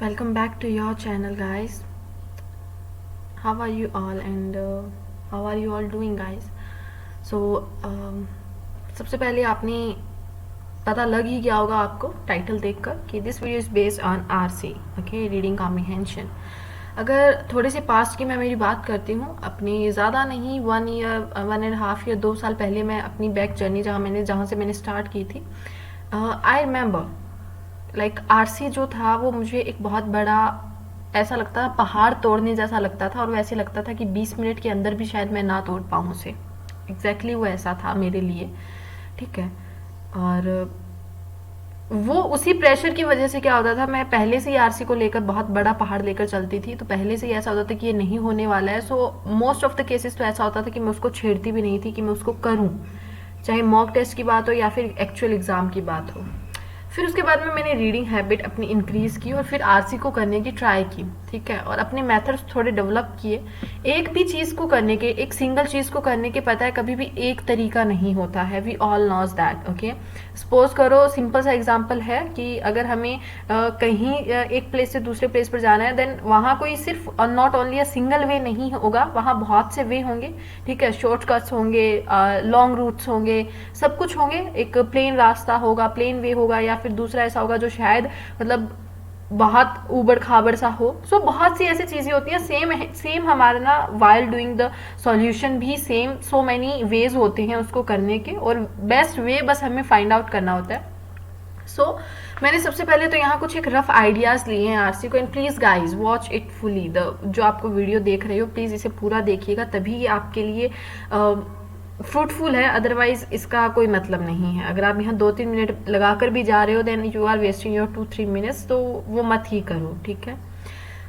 Welcome back to your channel, guys. How are you all and how are you all doing, guys? So सबसे पहले आपने पता लग ही गया होगा आपको टाइटल देखकर कि this video is based on RC, okay, reading comprehension. अगर थोड़े से पास्ट की मैं मेरी बात करती हूँ, अपनी ज़्यादा नहीं, 1 ईयर 1.5 ईयर 2 साल पहले मैं अपनी बैक जर्नी जहाँ से मैंने स्टार्ट की थी, आई रिमेंबर लाइक आरसी जो था वो मुझे एक बहुत बड़ा ऐसा लगता था, पहाड़ तोड़ने जैसा लगता था, और वैसे लगता था कि 20 मिनट के अंदर भी शायद मैं ना तोड़ पाऊँ उसे। एग्जैक्टली वो ऐसा था मेरे लिए, ठीक है। और वो उसी प्रेशर की वजह से क्या होता था, मैं पहले से ही आरसी को लेकर बहुत बड़ा पहाड़ लेकर चलती थी, तो पहले से ही ऐसा होता था कि ये नहीं होने वाला है। So most of the cases तो ऐसा होता था कि मैं उसको छेड़ती भी नहीं थी कि मैं उसको करूँ, चाहे मॉक टेस्ट की बात हो या फिर एक्चुअल एग्जाम की बात हो। फिर उसके बाद में मैंने रीडिंग हैबिट अपनी इंक्रीज की और फिर आरसी को करने की ट्राई की, ठीक है, और अपने मेथड्स थोड़े डेवलप किए। एक भी चीज़ को करने के, एक सिंगल चीज़ को करने के, पता है कभी भी एक तरीका नहीं होता है, we all knows that, okay. Suppose करो, सिंपल सा एग्जांपल है कि अगर हमें कहीं एक प्लेस से दूसरे प्लेस पर जाना है, देन वहाँ कोई सिर्फ not only a single way नहीं होगा, वहाँ बहुत से वे होंगे, ठीक है। शॉर्टकट्स होंगे, लॉन्ग रूट्स होंगे, सब कुछ होंगे। एक प्लेन रास्ता होगा, प्लेन वे होगा, या फिर दूसरा ऐसा होगा जो शायद मतलब बहुत ऊबड़ खाबड़ सा हो। सो बहुत सी ऐसी चीजें होती हैं। सेम हमारा ना वाइल डूइंग द सॉल्यूशन भी सेम, सो मैनी वेज होते हैं उसको करने के, और बेस्ट वे बस हमें फाइंड आउट करना होता है। सो मैंने सबसे पहले तो यहाँ कुछ एक रफ आइडियाज लिए हैं आरसी को, and please guys watch it fully. The जो आपको वीडियो देख रहे हो, प्लीज इसे पूरा देखिएगा, तभी ये आपके लिए फ्रूटफुल है, अदरवाइज इसका कोई मतलब नहीं है। अगर आप यहाँ 2-3 मिनट लगाकर भी जा रहे हो, then you are wasting your 2-3 minutes, तो वो मत ही करो, ठीक है।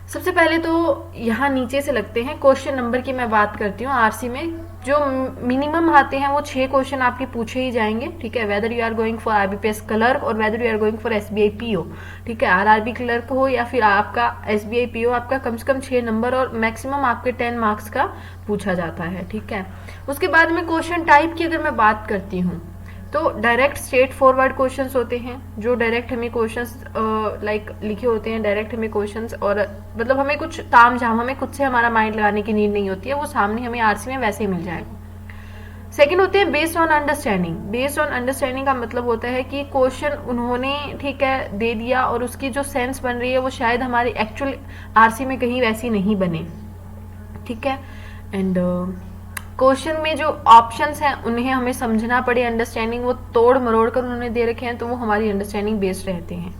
सबसे पहले तो यहाँ नीचे से लगते हैं। क्वेश्चन नंबर की मैं बात करती हूँ। आरसी में जो मिनिमम आते हैं वो 6 क्वेश्चन आपके पूछे ही जाएंगे, ठीक है। Whether you are going for IBPS clerk और whether you are going for SBI PO, ठीक है। आरआरबी क्लर्क हो या फिर आपका एसबीआई पीओ, आपका कम से कम 6 नंबर और मैक्सिमम आपके 10 मार्क्स का पूछा जाता है, ठीक है। उसके बाद में क्वेश्चन टाइप की अगर मैं बात करती हूँ, तो डायरेक्ट स्ट्रेट फॉरवर्ड क्वेश्चंस होते हैं, जो डायरेक्ट हमें क्वेश्चंस लाइक लिखे होते हैं, डायरेक्ट हमें क्वेश्चंस, और मतलब हमें कुछ ताम झाम, हमें खुद से हमारा माइंड लगाने की नीड नहीं होती है, वो सामने हमें आरसी में वैसे ही मिल जाएगा। सेकंड होते हैं based on understanding. Based on understanding का मतलब होता है कि क्वेश्चन उन्होंने, ठीक है, दे दिया, और उसकी जो सेंस बन रही है वो शायद हमारी एक्चुअल आरसी में कहीं वैसी नहीं बने, ठीक है। एंड क्वेश्चन में जो ऑप्शंस हैं उन्हें हमें समझना पड़े, अंडरस्टैंडिंग वो तोड़ मरोड़ कर उन्होंने दे रखे हैं, तो वो हमारी अंडरस्टैंडिंग बेस्ड रहते हैं।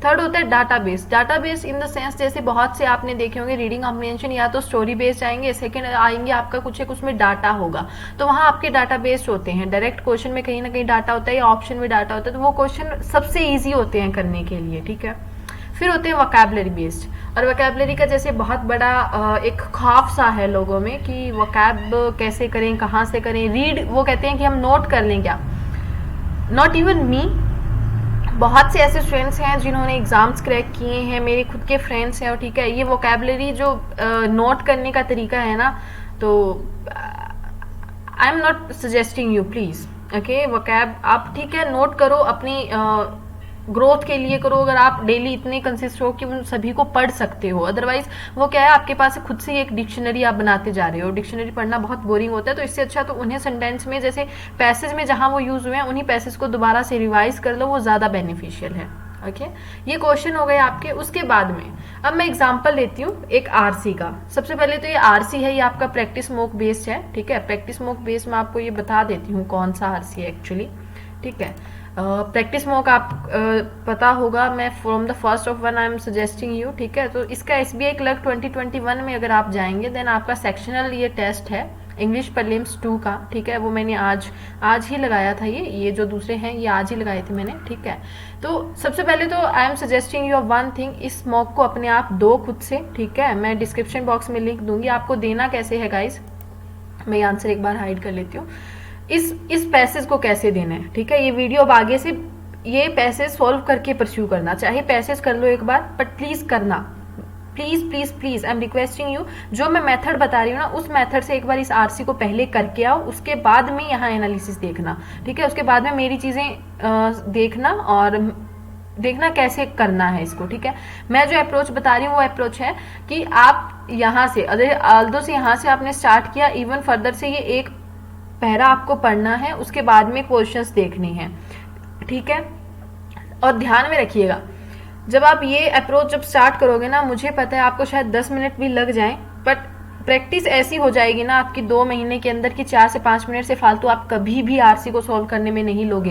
थर्ड होता है database. Database in the sense, जैसे बहुत से आपने देखे होंगे रीडिंग कॉम्प्रिहेंशन या तो स्टोरी बेस्ड आएंगे, सेकंड आएंगे आपका कुछ एक उसमें डाटा होगा, तो वहाँ आपके डाटा बेस्ड होते हैं। डायरेक्ट क्वेश्चन में कहीं ना कहीं डाटा होता है या ऑप्शन में डाटा होता है, तो वो क्वेश्चन सबसे ईजी होते हैं करने के लिए, ठीक है। फिर होते हैं वोकैबुलरी बेस्ड, और वोकैबुलरी का जैसे बहुत बड़ा एक खौफ सा है लोगों में कि वोकैब कैसे करें, कहाँ से करें, रीड वो कहते हैं कि हम नोट कर लें क्या। नॉट इवन मी, बहुत से ऐसे स्टूडेंट्स हैं जिन्होंने एग्जाम्स क्रैक किए हैं, मेरे खुद के फ्रेंड्स हैं, और ठीक है, ये वोकैबुलरी जो नोट करने का तरीका है ना, तो I am not suggesting you, please, okay. Vocab आप, ठीक है, नोट करो, अपनी ग्रोथ के लिए करो, अगर आप डेली इतने कंसिस्ट हो कि उन सभी को पढ़ सकते हो। अदरवाइज वो क्या है, आपके पास खुद से एक डिक्शनरी आप बनाते जा रहे हो, डिक्शनरी पढ़ना बहुत बोरिंग होता है, तो इससे अच्छा तो उन्हें सेंटेंस में, जैसे पैसेज में जहां वो यूज हुए हैं, उन्हीं पैसेज को दोबारा से रिवाइज कर लो, वो ज्यादा बेनिफिशियल है, ओके। ये क्वेश्चन हो गए आपके। उसके बाद में अब मैं एग्जांपल लेती हूँ एक आरसी का। सबसे पहले तो ये आरसी है, ये आपका प्रैक्टिस मॉक बेस्ड है, ठीक है। प्रैक्टिस मॉक बेस्ड में आपको ये बता देती हूँ कौन सा आरसी है एक्चुअली, ठीक है। प्रैक्टिस मॉक आप पता होगा, मैं from the first of one I am suggesting you, ठीक है। तो इसका एसबीआई क्लर्क 2021 में अगर आप जाएंगे, देन आपका सेक्शनल ये टेस्ट है इंग्लिश प्रीलिम्स 2 का, ठीक है। वो मैंने आज ही लगाया था, ये जो दूसरे हैं ये आज ही लगाए थे मैंने, ठीक है। तो सबसे पहले तो I am suggesting you one thing, इस मॉक को अपने आप दो खुद से, ठीक है। मैं डिस्क्रिप्शन बॉक्स में लिंक दूंगी, आपको देना कैसे है गाइज, मैं आंसर एक बार हाइड कर लेती हूँ। इस पैसेज को कैसे देना है, ठीक है। ये वीडियो अब आगे से ये पैसेज सॉल्व करके परस्यू करना, चाहे पैसेज कर लो एक बार, बट प्लीज करना, please please please, I am requesting you. जो मैं मेथड बता रही हूँ ना, उस मेथड से एक बार इस आरसी को पहले करके आओ, उसके बाद में यहाँ एनालिसिस देखना, ठीक है। उसके बाद में मेरी चीजें देखना, और देखना कैसे करना है इसको, ठीक है। मैं जो अप्रोच बता रही हूँ वो अप्रोच है कि आप यहाँ से, अगर आल्दो से यहाँ से आपने स्टार्ट किया, इवन फर्दर से ये एक पहरा आपको पढ़ना है, उसके बाद में क्वेश्चंस देखने हैं, ठीक है। और ध्यान में रखिएगा, जब आप ये अप्रोच जब स्टार्ट करोगे ना, मुझे पता है आपको शायद 10 मिनट भी लग जाए, बट प्रैक्टिस ऐसी हो जाएगी ना आपकी 2 महीने के अंदर की 4 से 5 मिनट से फालतू आप कभी भी आरसी को सॉल्व करने में नहीं लोगे,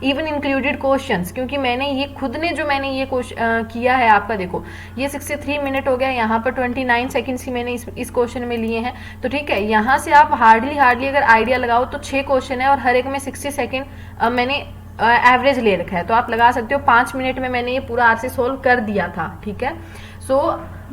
इवन इंक्लूडेड क्वेश्चंस। क्योंकि मैंने ये खुद ने जो मैंने ये किया है, आपका देखो ये 63 मिनट हो गया, यहाँ पर 29 सेकेंड्स ही मैंने इस क्वेश्चन में लिए हैं, तो ठीक है। यहाँ से आप हार्डली अगर आइडिया लगाओ तो 6 क्वेश्चन है और हर एक में 60 सेकेंड मैंने एवरेज ले रखा है, तो आप लगा सकते हो 5 मिनट में मैंने ये पूरा आरसी सोल्व कर दिया था, ठीक है। सो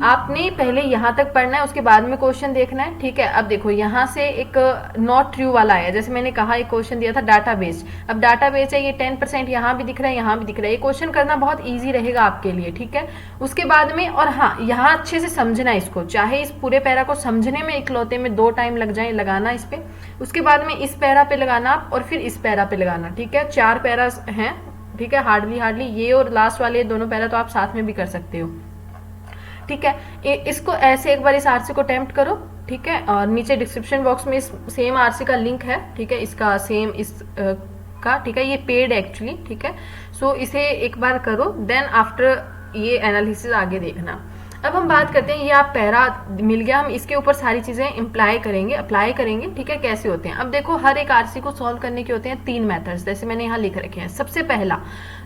आपने पहले यहाँ तक पढ़ना है, उसके बाद में क्वेश्चन देखना है, ठीक है। अब देखो यहाँ से एक नॉट ट्रू वाला है, जैसे मैंने कहा एक क्वेश्चन दिया था डाटा बेस, अब डाटा बेस है, ये 10% यहाँ भी दिख रहा है, यहाँ भी दिख रहा है, ये क्वेश्चन करना बहुत ईजी रहेगा आपके लिए, ठीक है। उसके बाद में, और हाँ यहाँ अच्छे से समझना इसको, चाहे इस पूरे पैरा को समझने में इकलौते में 2 टाइम लग जाए लगाना इस पे, उसके बाद में इस पैरा पे लगाना आप, और फिर इस पैरा पे लगाना, ठीक है। 4 पैरा हैं, ठीक है। हार्डली ये और लास्ट वाले दोनों पैरा तो आप साथ में भी कर सकते हो, ठीक है। इसको ऐसे एक बार इस आरसी को अटेम्प्ट करो, ठीक है। और नीचे डिस्क्रिप्शन बॉक्स में इस सेम आरसी का लिंक है, ठीक है, इसका सेम इस का, ठीक है। ये पेड एक्चुअली, ठीक है। सो इसे एक बार करो, देन आफ्टर ये एनालिसिस आगे देखना। अब हम बात करते हैं, ये आप पैरा मिल गया, हम इसके ऊपर सारी चीजें अप्लाई करेंगे, ठीक है, कैसे होते हैं। अब देखो हर एक आरसी को सॉल्व करने के होते हैं 3 मेथड्स, जैसे मैंने यहाँ लिख रखे हैं। सबसे पहला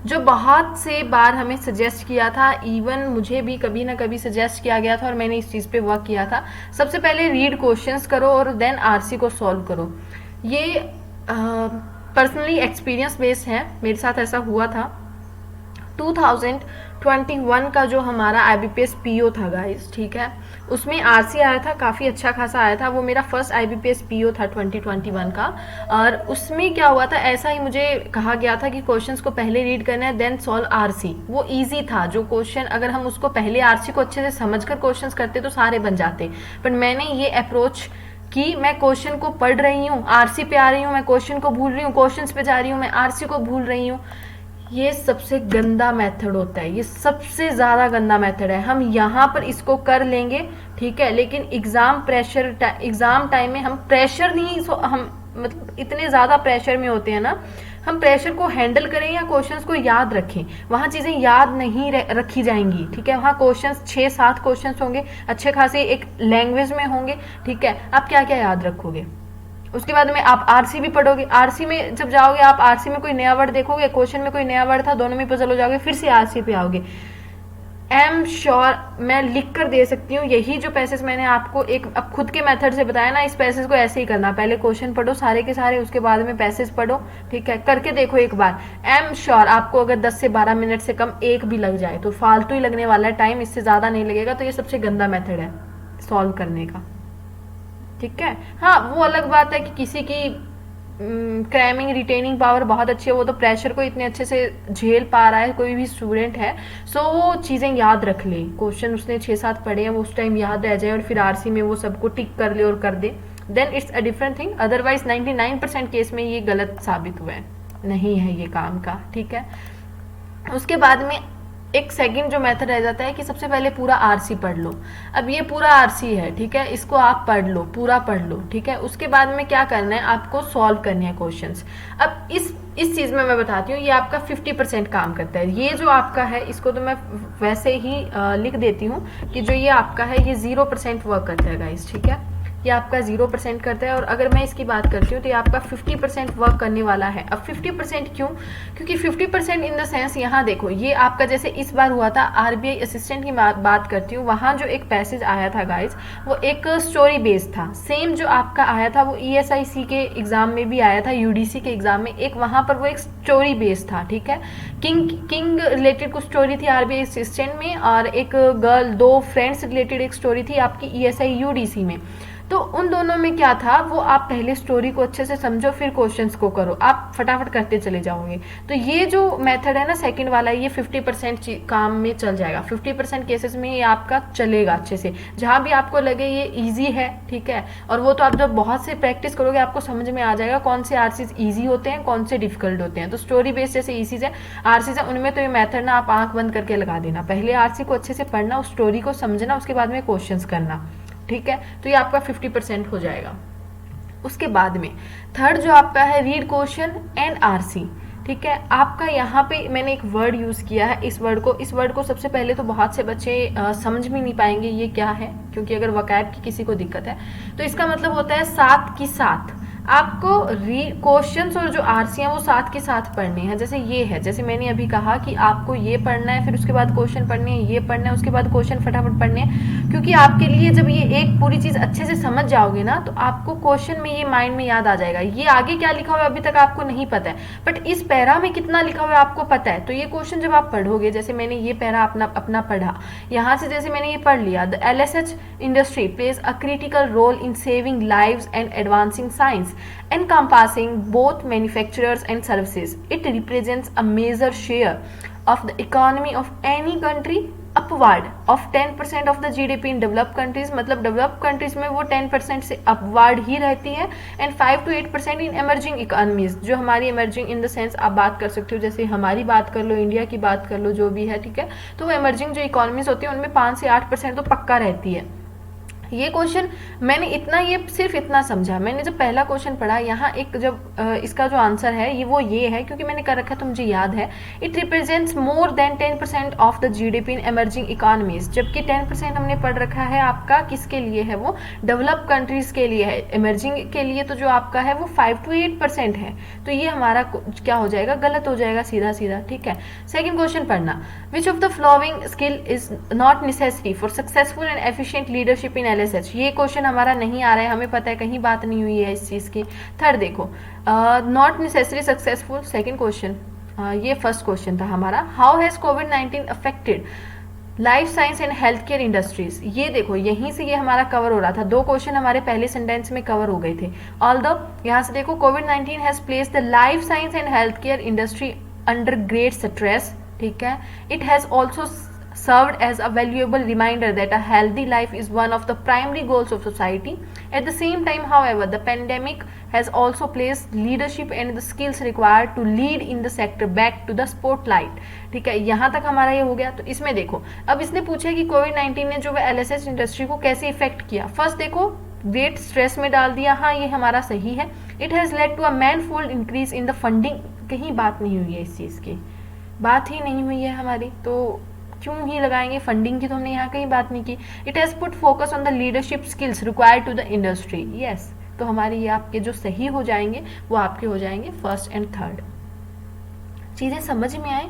जो बहुत से बार हमें सजेस्ट किया था, इवन मुझे भी कभी ना कभी सजेस्ट किया गया था और मैंने इस चीज पे वर्क किया था, सबसे पहले रीड क्वेश्चंस करो और देन आरसी को सॉल्व करो। ये पर्सनली एक्सपीरियंस बेस्ड है, मेरे साथ ऐसा हुआ था। 2021 का जो हमारा IBPS PO था गाइस, ठीक है, उसमें आरसी आया था, काफ़ी अच्छा खासा आया था, वो मेरा फर्स्ट IBPS PO था 2021 का। और उसमें क्या हुआ था, ऐसा ही मुझे कहा गया था कि क्वेश्चंस को पहले रीड करना है देन सॉल्व आरसी। वो इजी था, जो क्वेश्चन अगर हम उसको पहले आरसी को अच्छे से समझकर क्वेश्चंस करते तो सारे बन जाते। पर मैंने ये अप्रोच कि मैं क्वेश्चन को पढ़ रही हूँ, आरसी पे आ रही हूँ, मैं क्वेश्चन को भूल रही हूँ, क्वेश्चंस पे जा रही हूँ, मैं आरसी को भूल रही हूँ, ये सबसे गंदा मेथड होता है, ये सबसे ज़्यादा गंदा मेथड है। हम यहाँ पर इसको कर लेंगे, ठीक है, लेकिन एग्ज़ाम टाइम में हम प्रेशर नहीं, हम मतलब इतने ज़्यादा प्रेशर में होते हैं ना, हम प्रेशर को हैंडल करें या क्वेश्चंस को याद रखें, वहाँ चीज़ें याद नहीं रखी जाएंगी, ठीक है। वहाँ क्वेश्चंस 6-7 क्वेश्चंस होंगे, अच्छे खासे एक लैंग्वेज में होंगे, ठीक है। आप क्या क्या याद रखोगे, उसके बाद में आप आरसी भी पढ़ोगे, आरसी में जब जाओगे आप आरसी में कोई नया वर्ड देखोगे, क्वेश्चन में कोई नया वर्ड था, दोनों में पजल हो जाओगे, फिर से आरसी पे आओगे। एम श्योर मैं लिख कर दे सकती हूँ, यही जो पैसेज मैंने आपको एक अब खुद के मेथड से बताया ना, इस पैसेज को ऐसे ही करना, पहले क्वेश्चन पढ़ो सारे के सारे, उसके बाद में पैसेज पढ़ो, ठीक है, करके देखो एक बार। एम श्योर आपको अगर 10 से 12 मिनट से कम एक भी लग जाए तो फालतू ही लगने वाला है टाइम, इससे ज़्यादा नहीं लगेगा। तो ये सबसे गंदा मेथड है सॉल्व करने का, ठीक है। हाँ वो अलग बात है कि किसी की क्रैमिंग रिटेनिंग पावर बहुत अच्छी है, वो तो प्रेशर को इतने अच्छे से झेल पा रहा है, कोई भी स्टूडेंट है, सो वो चीज़ें याद रख ले, क्वेश्चन उसने 6-7 पढ़े हैं वो उस टाइम याद रह जाए और फिर आरसी में वो सबको टिक कर ले और कर दे, then it's a different thing. Otherwise 99% case में ये गलत साबित हुआ है, नहीं है ये काम का, ठीक है। उसके बाद में एक सेकंड जो मेथड रह जाता है कि सबसे पहले पूरा आरसी पढ़ लो। अब ये पूरा आरसी है, ठीक है, इसको आप पढ़ लो, पूरा पढ़ लो, ठीक है। उसके बाद में क्या करना है, आपको सॉल्व करने हैं क्वेश्चंस। अब इस चीज में मैं बताती हूँ, ये आपका 50% काम करता है। ये जो आपका है इसको तो मैं वैसे ही लिख देती हूँ कि जो ये आपका है ये 0% वर्क करता है गाइस, ठीक है, ये आपका 0% करता है। और अगर मैं इसकी बात करती हूँ तो ये आपका 50% वर्क करने वाला है। अब 50% क्यों, क्योंकि 50% इन द सेंस, यहाँ देखो ये आपका जैसे इस बार हुआ था, आरबीआई असिस्टेंट की बात करती हूँ, वहाँ जो एक पैसेज आया था गाइज वो एक स्टोरी बेस्ड था। सेम जो आपका आया था वो ESIC के एग्जाम में भी आया था, UDC के एग्जाम में, एक वहाँ पर वो एक स्टोरी बेस्ड था, ठीक है। किंग रिलेटेड कुछ स्टोरी थी आरबीआई असिस्टेंट में, और एक गर्ल 2 फ्रेंड्स रिलेटेड एक स्टोरी थी आपकी ESI UDC में। तो उन दोनों में क्या था, वो आप पहले स्टोरी को अच्छे से समझो फिर क्वेश्चंस को करो, आप फटाफट करते चले जाओगे। तो ये जो मेथड है ना सेकंड वाला, ये 50% काम में चल जाएगा, 50% केसेस में ये आपका चलेगा अच्छे से। जहां भी आपको लगे ये ईजी है, ठीक है, और वो तो आप जब बहुत से प्रैक्टिस करोगे आपको समझ में आ जाएगा कौन से आरसीज ईजी होते हैं, कौन से डिफिकल्ट होते हैं। तो स्टोरी बेस्ड जैसे ईजी है आरसीज है, उनमें तो ये मेथड ना आप आंख बंद करके लगा देना, पहले आरसी को अच्छे से पढ़ना, उस स्टोरी को समझना, उसके बाद में क्वेश्चंस करना, ठीक है। तो ये आपका 50% हो जाएगा। उसके बाद में थर्ड जो आपका है रीड क्वेश्चन एंड आरसी, ठीक है। आपका यहाँ पे मैंने एक वर्ड यूज किया है, इस वर्ड को सबसे पहले तो बहुत से बच्चे समझ भी नहीं पाएंगे ये क्या है, क्योंकि अगर वकैब की किसी को दिक्कत है तो इसका मतलब होता है साथ की साथ आपको क्वेश्चंस और जो आरसी हैं वो साथ के साथ पढ़ने हैं। जैसे ये है, जैसे मैंने अभी कहा कि आपको ये पढ़ना है, फिर उसके बाद क्वेश्चन पढ़ने हैं, ये पढ़ना है, उसके बाद क्वेश्चन फटाफट पढ़ने हैं, क्योंकि आपके लिए जब ये एक पूरी चीज अच्छे से समझ जाओगे ना तो आपको क्वेश्चन में ये माइंड में याद आ जाएगा। ये आगे क्या लिखा हुआ है अभी तक आपको नहीं पता है, बट इस पैरा में कितना लिखा हुआ है आपको पता है। तो ये क्वेश्चन जब आप पढ़ोगे, जैसे मैंने ये पैरा अपना पढ़ा, यहाँ से जैसे मैंने ये पढ़ लिया, the LSH industry plays a critical role in saving lives and advancing science encompassing both manufacturers and services. It represents a major share of the economy of any country, upward of 10% of the GDP in developed countries, मतलब developed countries में वो 10% से upward ही रहती है, and 5 to 8% in emerging economies, जो हमारी emerging in the sense आप बात कर सकते हो, जैसे हमारी बात कर लो, इंडिया की बात कर लो, जो भी है, ठीक है। तो वो emerging जो इकोनॉमीज होती है उनमें 5 से 8% तो पक्का रहती है। ये क्वेश्चन मैंने ये सिर्फ इतना समझा, मैंने जब पहला क्वेश्चन पढ़ा, यहाँ एक जब इसका जो आंसर है ये है, क्योंकि मैंने कर रखा है तो मुझे याद है, it represents more than 10% of the GDP in emerging economies, जबकि 10% हमने पढ़ रखा है आपका किसके लिए है, वो डेवलप कंट्रीज के लिए है। इमर्जिंग के लिए तो जो आपका है वो 5 to 8% है, तो ये हमारा क्या हो जाएगा, गलत हो जाएगा सीधा सीधा, ठीक है। सेकेंड क्वेश्चन पढ़ना, which of the following skill is not necessary for successful and efficient leadership in LSH। ये क्वेश्चन हमारा नहीं आ रहा है, हमें पता है कहीं बात नहीं हुई है इस चीज की। थर्ड देखो, not necessary successful, second question, ये फर्स्ट क्वेश्चन था हमारा, how has covid affected life science and health care industries. ये देखो यहीं से ये हमारा कवर हो रहा था, दो क्वेश्चन हमारे पहले सेंटेंस में कवर हो गए थे। ऑल्दो यहाँ से देखो, कोविड-19 has placed the life science and health care industry under great stress, ठीक है। It has also served as a valuable reminder that a healthy life is one of the primary goals of society. At the same time, however, the pandemic has also placed leadership and the skills required to lead in the sector back to the spotlight. ठीक है, यहाँ तक हमारा ये हो गया। तो इसमें देखो, अब इसने पूछा कि कोविड-19 ने जो LSH इंडस्ट्री को कैसे इफेक्ट किया। फर्स्ट देखो, ग्रेट स्ट्रेस में डाल दिया, हाँ ये हमारा सही है। It has led to a manifold increase in the funding, कहीं बात नहीं हुई है इस चीज की, बात ही नहीं हुई है हमारी, तो क्यों ही लगाएंगे, फंडिंग की तो हमने यहाँ कहीं बात नहीं की। It has put focus on the leadership skills required to the industry, yes. तो हमारे ये आपके जो सही हो जाएंगे वो आपके हो जाएंगे फर्स्ट एंड थर्ड। चीजें समझ में आए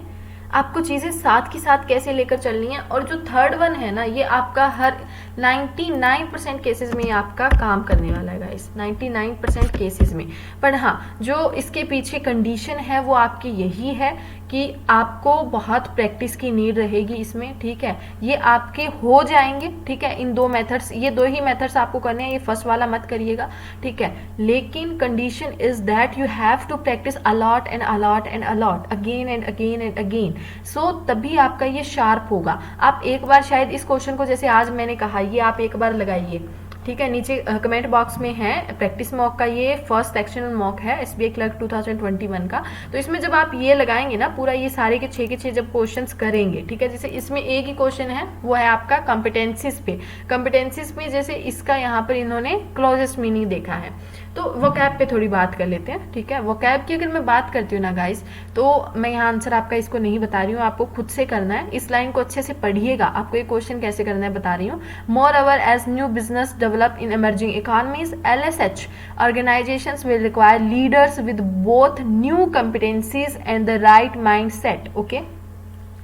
आपको, चीजें साथ की साथ कैसे लेकर चलनी है। और जो थर्ड वन है ना, ये आपका हर 99% केसेस में आपका काम करने वाला है गाइस, 99% केसेस में। पर हाँ, जो इसके पीछे कंडीशन है वो आपकी यही है कि आपको बहुत प्रैक्टिस की नीड रहेगी इसमें, ठीक है। ये आपके हो जाएंगे, ठीक है, इन दो मेथड्स, ये दो ही मेथड्स आपको करने हैं, ये फर्स्ट वाला मत करिएगा, ठीक है। लेकिन condition is that you have to practise a lot and a lot and a lot, again and again and again, so तभी आपका ये शार्प होगा। आप एक बार शायद इस क्वेश्चन को, जैसे आज मैंने कहा, ये आप एक बार लगाइए, ठीक है। नीचे कमेंट बॉक्स में है प्रैक्टिस मॉक का, ये फर्स्ट सेक्शन मॉक है SBI क्लर्क 2021 का। तो इसमें जब आप ये लगाएंगे ना, पूरा ये सारे के 6 के 6 जब क्वेश्चंस करेंगे, ठीक है। जैसे इसमें एक ही क्वेश्चन है, वो है आपका कॉम्पिटेंसीज पे। कॉम्पिटेंसीज में जैसे इसका यहाँ पर इन्होंने क्लोजेस्ट मीनिंग देखा है, तो वोकैब पे थोड़ी बात कर लेते हैं, ठीक है। वोकैब की अगर मैं बात करती हूँ ना गाइस, तो मैं यहाँ आंसर आपका इसको नहीं बता रही हूँ, आपको खुद से करना है। इस लाइन को अच्छे से पढ़िएगा, आपको ये क्वेश्चन कैसे करना है बता रही हूँ। Moreover as new business develop in emerging economies, LSH organizations will require leaders with both new competencies and the right mindset. Okay?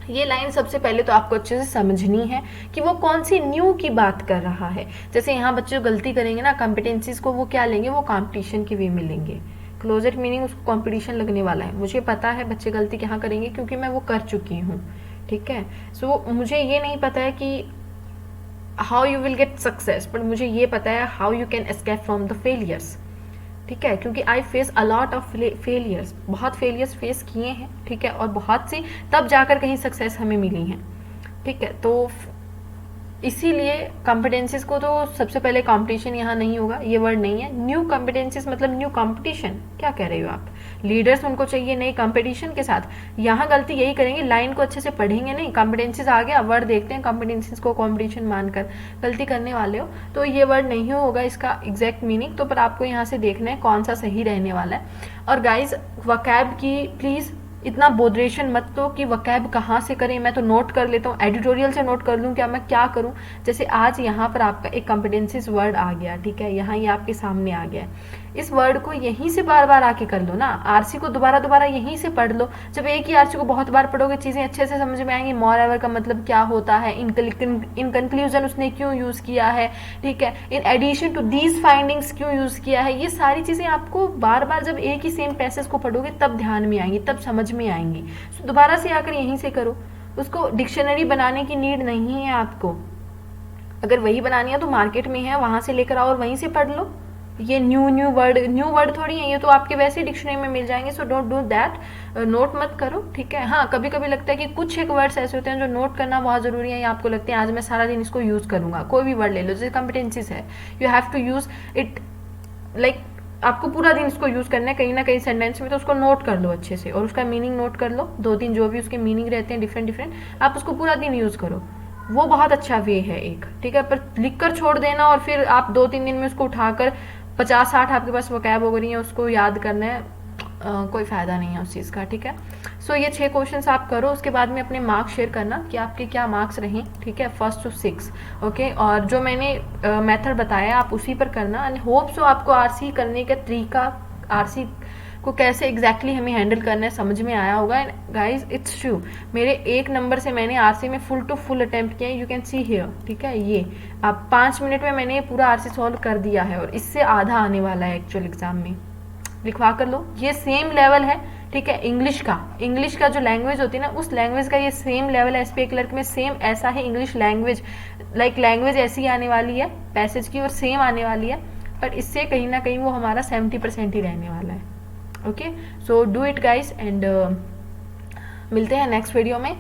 ये लाइन सबसे पहले तो आपको अच्छे से समझनी है कि वो कौन सी न्यू की बात कर रहा है। जैसे यहाँ बच्चे गलती करेंगे ना, कॉम्पिटेंसीज को वो क्या लेंगे, वो कॉम्पिटिशन के वे में लेंगे। क्लोजेट मीनिंग उसको कॉम्पिटिशन लगने वाला है, मुझे पता है बच्चे गलती यहाँ करेंगे क्योंकि मैं वो कर चुकी हूँ, ठीक है। सो मुझे ये नहीं पता है कि how you will get success, but मुझे ये पता है how you can escape from the failures, ठीक है, क्योंकि I face a lot of failures, बहुत फेलियर्स फेस किए हैं, ठीक है, और बहुत सी तब जाकर कहीं सक्सेस हमें मिली हैं, ठीक है। तो इसीलिए कॉम्पिटेंसीज को तो सबसे पहले कंपटीशन यहाँ नहीं होगा, ये वर्ड नहीं है। न्यू कॉम्पिटेंसीज मतलब न्यू कंपटीशन, क्या कह रहे हो आप? लीडर्स उनको चाहिए नई कंपटीशन के साथ। यहाँ गलती यही करेंगे, लाइन को अच्छे से पढ़ेंगे नहीं, कॉम्पिटेंसीज आ गया वर्ड देखते हैं, कॉम्पिटेंसीज को कॉम्पिटिशन मानकर गलती करने वाले हो तो ये वर्ड नहीं होगा इसका एग्जैक्ट मीनिंग। तो पर आपको यहाँ से देखना है कौन सा सही रहने वाला है। और गाइज वकैब की प्लीज़ इतना बोदरेशन मत लो कि वकैब कहाँ से करें, मैं तो नोट कर लेता हूँ, एडिटोरियल से नोट कर लूँ, क्या मैं क्या करूँ। जैसे आज यहाँ पर आपका एक कॉम्पिटेंसीज वर्ड आ गया, ठीक है, यहाँ ये आपके सामने आ गया है, इस वर्ड को यहीं से बार बार आके कर लो ना, आरसी को दोबारा दोबारा यहीं से पढ़ लो। जब एक ही आरसी को बहुत बार पढ़ोगे चीज़ें अच्छे से समझ में आएंगी, मोर एवर का मतलब क्या होता है, इन कंक्लूजन उसने क्यों यूज़ किया है, ठीक है, in addition to these findings क्यों यूज़ किया है, ये सारी चीज़ें आपको बार बार जब एक ही सेम पैसेज को पढ़ोगे तब ध्यान में आएंगी, तब समझ में आएंगी। तो दोबारा से आकर यहीं से करो, उसको डिक्शनरी बनाने की नीड नहीं है आपको। अगर वही बनानी है तो मार्केट में है, वहां से लेकर आओ और वहीं से पढ़ लो। ये न्यू वर्ड थोड़ी है, ये तो आपके वैसे ही डिक्शनरी में मिल जाएंगे। So don't do that, note मत करो, ठीक है। हाँ, कभी कभी लगता है कि कुछ एक वर्ड्स ऐसे होते हैं जो नोट करना बहुत जरूरी है, या आपको लगते हैं आज मैं सारा दिन इसको यूज करूंगा। कोई भी वर्ड ले लो, जैसे कॉम्पिटेंसीज है, you have to use it, like आपको पूरा दिन इसको यूज करना है कहीं ना कहीं सेंटेंस में, तो उसको नोट कर लो अच्छे से और उसका मीनिंग नोट कर लो, 2-3 जो भी उसके मीनिंग रहते हैं डिफरेंट, आप उसको पूरा दिन यूज करो, वो बहुत अच्छा वे है एक, ठीक है। पर लिख कर छोड़ देना और फिर आप 2-3 दिन में उसको उठाकर 50-60 आपके पास वोकैब हो गई है, उसको याद करना है, कोई फायदा नहीं है उस चीज़ का, ठीक है। सो ये 6 क्वेश्चंस आप करो, उसके बाद में अपने मार्क्स शेयर करना कि आपके क्या मार्क्स रहे, ठीक है, 1st to 6, ओके। और जो मैंने मेथड बताया आप उसी पर करना, एंड होप सो आपको आरसी करने का तरीका, आरसी को कैसे एग्जैक्टली हमें हैंडल करना है समझ में आया होगा। गाइज इट्स ट्रू, मेरे 1 नंबर से मैंने आरसी में फुल टू फुल अटेम्प्ट किया, यू कैन सी हियर, ठीक है। ये आप 5 मिनट में मैंने पूरा आरसी सॉल्व कर दिया है, और इससे आधा आने वाला है एक्चुअल एग्जाम में, लिखवा कर लो। ये सेम लेवल है, ठीक है, इंग्लिश का जो लैंग्वेज होती है ना, उस लैंग्वेज का ये सेम लेवल है। एसपीए क्लर्क में सेम ऐसा है, इंग्लिश लैंग्वेज, लाइक लैंग्वेज ऐसी आने वाली है पैसेज की, और सेम आने वाली है, पर इससे कहीं ना कहीं वो हमारा 70% ही रहने वाला है, okay. So do it guys, and मिलते हैं नेक्स्ट वीडियो में।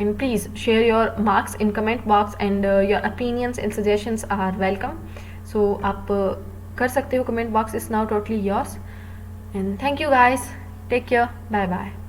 And please share your marks in comment box, and your opinions and suggestions are welcome. So आप कर सकते हो, comment box is now totally yours, and thank you guys, take care, bye bye.